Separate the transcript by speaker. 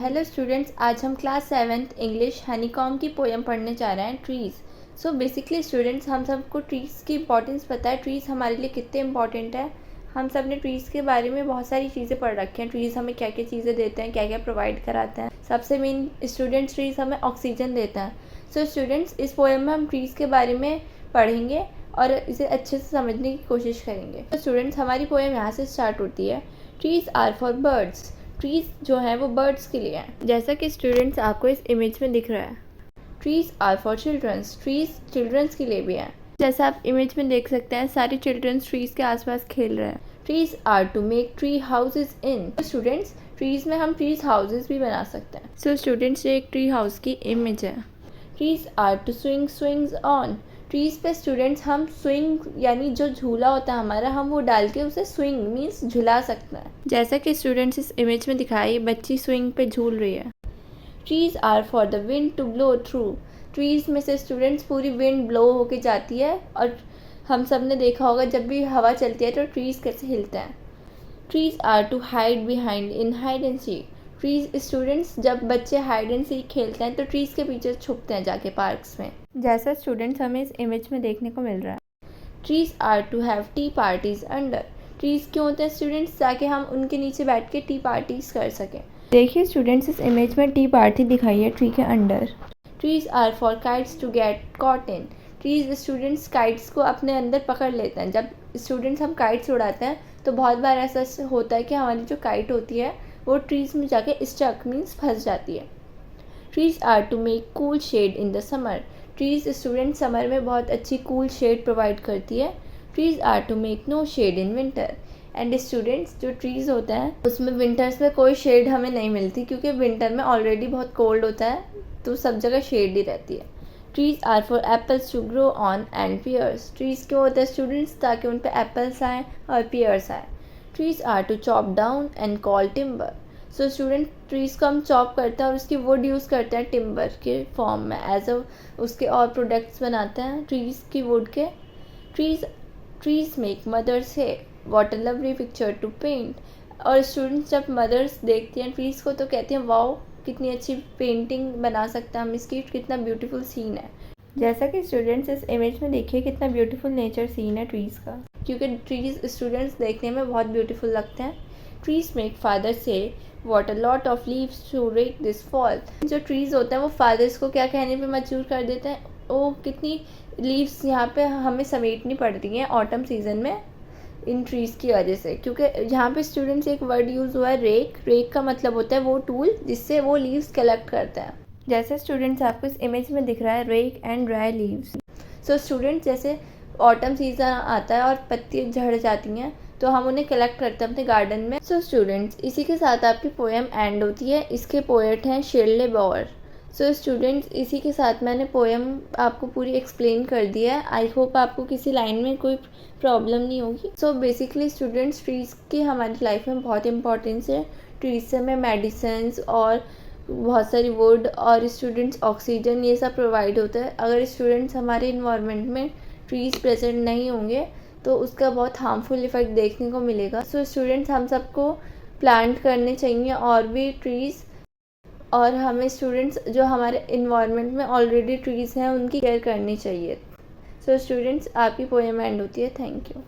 Speaker 1: Hello students, आज हम class 7th English honeycomb की पोएम पढ़ने जा रहे हैं, ट्रीज़। सो बेसिकली स्टूडेंट्स, हम सबको ट्रीज़ की इंपॉर्टेंस पता है। ट्रीज़ हमारे लिए कितने इंपॉर्टेंट है। हम सब ने ट्रीज़ के बारे में बहुत सारी चीज़ें पढ़ रखी हैं। ट्रीज़ हमें क्या क्या चीज़ें देते हैं, क्या क्या प्रोवाइड कराते हैं। सबसे मेन स्टूडेंट्स, ट्रीज़ हमें ऑक्सीजन देता है। सो स्टूडेंट्स, इस पोएम में हम ट्रीज़ के बारे में पढ़ेंगे और इसे अच्छे से समझने की कोशिश करेंगे। तो स्टूडेंट्स, हमारी पोएम यहाँ से स्टार्ट होती है। Trees are for birds. Trees जो हैं वो बर्ड्स के लिए हैं, जैसा कि स्टूडेंट्स आपको इस इमेज में दिख रहा है। Trees are for childrens. Trees childrens के लिए भी हैं, जैसा आप इमेज में देख सकते हैं। सारे चिल्ड्रंस ट्रीज़ के आसपास खेल रहे हैं। Trees are to make tree houses in. Students, trees में हम ट्रीज़ हाउसेज भी बना सकते हैं। सो स्टूडेंट्स, ये एक ट्री हाउस की इमेज है। Trees are to swing swings on. Trees पे स्टूडेंट्स हम स्विंग यानी जो झूला होता है हमारा, हम वो डाल के उसे स्विंग मीन्स झुला सकते हैं। जैसा कि स्टूडेंट्स इस इमेज में दिखाई, बच्ची स्विंग पे झूल रही है। Trees are for the wind to blow through. Trees में से स्टूडेंट्स पूरी विंड ब्लो होके जाती है, और हम सब ने देखा होगा जब भी हवा चलती है तो ट्रीज़ कैसे हिलते हैं। Trees are to hide behind in hide and seek. Trees students, जब बच्चे हाइड एंड सीक खेलते हैं तो ट्रीज़ के पीछे छुपते हैं जाके पार्क्स में, जैसा स्टूडेंट्स हमें इस इमेज में देखने को मिल रहा है। Trees are to have tea parties under. Trees क्यों होते हैं स्टूडेंट्स? ताकि हम उनके नीचे बैठ के टी पार्टीज कर सकें। देखिए स्टूडेंट्स, इस इमेज में टी पार्टी दिखाई है ट्री के under. Trees are for kites to get caught in. Trees students kites को अपने अंदर पकड़ लेते हैं। जब स्टूडेंट्स हम काइट्स उड़ाते हैं तो बहुत बार ऐसा होता है कि हमारी जो काइट होती है वो ट्रीज़ में जाके स्टक मीन्स फंस जाती है। Trees are to make cool shade in the summer. Trees student summer में बहुत अच्छी कूल शेड प्रोवाइड करती है। Trees are to make no shade in winter. And students, जो ट्रीज़ होते हैं उसमें विंटर्स में कोई शेड हमें नहीं मिलती, क्योंकि विंटर में ऑलरेडी बहुत कोल्ड होता है, तो सब जगह शेड ही रहती है। Trees are for apples to grow on and pears. Trees क्यों होते हैं स्टूडेंट्स? ताकि उन पर एप्पल्स आएँ और पियर्स आएँ। Trees are to chop down and call timber. So student, trees को हम चॉप करते हैं और उसकी वुड यूज़ करते हैं टिम्बर के फॉर्म में, एज अ उसके और प्रोडक्ट्स बनाते हैं ट्रीज़ की वुड के। ट्रीज़ मेक मदर्स है what a lovely picture to paint. और स्टूडेंट्स जब मदर्स देखती हैं ट्रीज़ को तो कहती हैं, वाओ कितनी अच्छी पेंटिंग बना सकते हैं हम इसकी, कितना ब्यूटीफुल सीन है। जैसा कि स्टूडेंट्स इस इमेज में देखिए कितना ब्यूटीफुल नेचर सीन है ट्रीज़ का, क्योंकि ट्रीज़ स्टूडेंट्स देखने में बहुत ब्यूटीफुल लगते हैं। Trees make father say what a lot of leaves to rake this fall. जो ट्रीज़ होते हैं वो फादर्स को क्या कहने पे मजबूर कर देते हैं, ओ कितनी लीव्स यहाँ पे हमें समेटनी पड़ रही हैं ऑटम सीजन में इन ट्रीज़ की वजह से। क्योंकि यहाँ पे स्टूडेंट्स एक वर्ड यूज़ हुआ है रेक। रेक का मतलब होता है वो टूल जिससे वो लीव्स कलेक्ट करते हैं। जैसे स्टूडेंट्स आपको इस इमेज में दिख रहा है, rake and dry leaves. So students, जैसे ऑटम सीजन आता है और पत्ती झड़ जाती हैं तो हम उन्हें कलेक्ट करते हैं अपने गार्डन में। सो स्टूडेंट्स, इसी के साथ आपकी पोएम एंड होती है। इसके पोएट हैं शिरले बॉर। सो स्टूडेंट्स, इसी के साथ मैंने पोएम आपको पूरी एक्सप्लेन कर दी है। आई होप आपको किसी लाइन में कोई प्रॉब्लम नहीं होगी। सो बेसिकली स्टूडेंट्स, ट्रीज़ की हमारी लाइफ में बहुत इंपॉर्टेंस है। ट्रीज़ से हमें मेडिसिन्स और बहुत सारी वुड और स्टूडेंट्स ऑक्सीजन ये सब प्रोवाइड होता है। अगर स्टूडेंट्स हमारे इन्वायरमेंट में ट्रीज़ प्रेजेंट नहीं होंगे तो उसका बहुत हार्मफुल इफ़ेक्ट देखने को मिलेगा। सो स्टूडेंट्स, हम सबको प्लांट करने चाहिए और भी ट्रीज़, और हमें स्टूडेंट्स जो हमारे इन्वायरमेंट में ऑलरेडी ट्रीज़ हैं उनकी केयर करनी चाहिए। सो स्टूडेंट्स, आपकी पोएम एंड होती है। Thank you.